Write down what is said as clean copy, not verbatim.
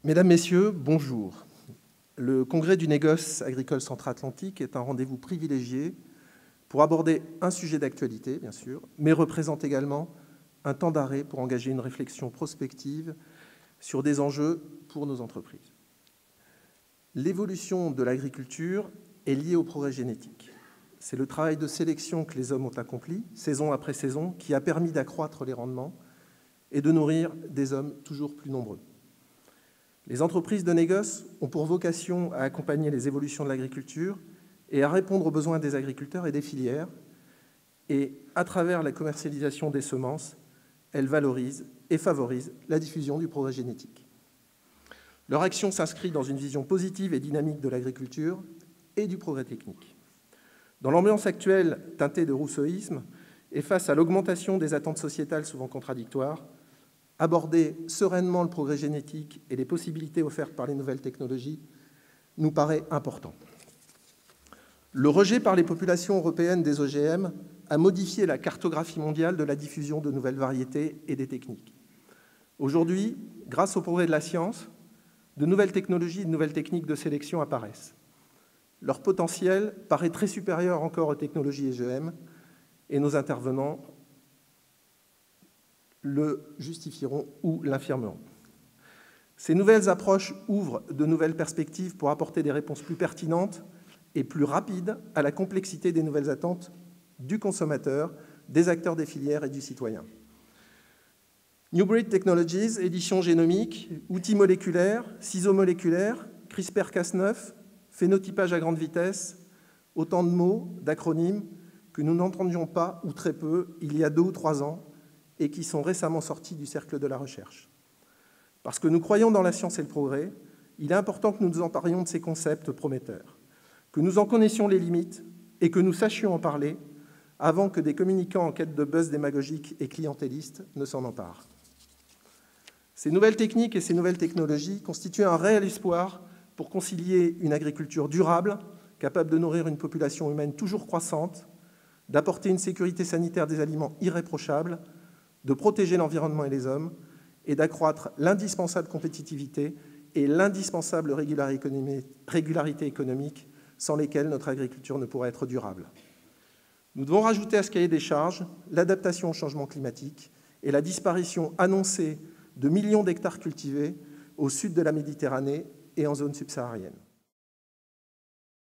Mesdames, Messieurs, bonjour. Le Congrès du négoce agricole centra-atlantique est un rendez-vous privilégié pour aborder un sujet d'actualité, bien sûr, mais représente également un temps d'arrêt pour engager une réflexion prospective sur des enjeux pour nos entreprises. L'évolution de l'agriculture est liée au progrès génétique. C'est le travail de sélection que les hommes ont accompli, saison après saison, qui a permis d'accroître les rendements et de nourrir des hommes toujours plus nombreux. Les entreprises de négoce ont pour vocation à accompagner les évolutions de l'agriculture et à répondre aux besoins des agriculteurs et des filières. Et à travers la commercialisation des semences, elles valorisent et favorisent la diffusion du progrès génétique. Leur action s'inscrit dans une vision positive et dynamique de l'agriculture et du progrès technique. Dans l'ambiance actuelle teintée de rousseauisme et face à l'augmentation des attentes sociétales souvent contradictoires, aborder sereinement le progrès génétique et les possibilités offertes par les nouvelles technologies nous paraît important. Le rejet par les populations européennes des OGM a modifié la cartographie mondiale de la diffusion de nouvelles variétés et des techniques. Aujourd'hui, grâce au progrès de la science, de nouvelles technologies et de nouvelles techniques de sélection apparaissent. Leur potentiel paraît très supérieur encore aux technologies OGM et nos intervenants le justifieront ou l'infirmeront. Ces nouvelles approches ouvrent de nouvelles perspectives pour apporter des réponses plus pertinentes et plus rapides à la complexité des nouvelles attentes du consommateur, des acteurs des filières et du citoyen. New Breed Technologies, édition génomique, outils moléculaires, ciseaux moléculaires, CRISPR-Cas9, phénotypage à grande vitesse, autant de mots, d'acronymes que nous n'entendions pas, ou très peu, il y a 2 ou 3 ans, et qui sont récemment sortis du cercle de la recherche. Parce que nous croyons dans la science et le progrès, il est important que nous nous emparions de ces concepts prometteurs, que nous en connaissions les limites et que nous sachions en parler avant que des communicants en quête de buzz démagogique et clientélistes ne s'en emparent. Ces nouvelles techniques et ces nouvelles technologies constituent un réel espoir pour concilier une agriculture durable, capable de nourrir une population humaine toujours croissante, d'apporter une sécurité sanitaire des aliments irréprochable, de protéger l'environnement et les hommes, et d'accroître l'indispensable compétitivité et l'indispensable régularité économique sans lesquelles notre agriculture ne pourrait être durable. Nous devons rajouter à ce cahier des charges l'adaptation au changement climatique et la disparition annoncée de millions d'hectares cultivés au sud de la Méditerranée et en zone subsaharienne.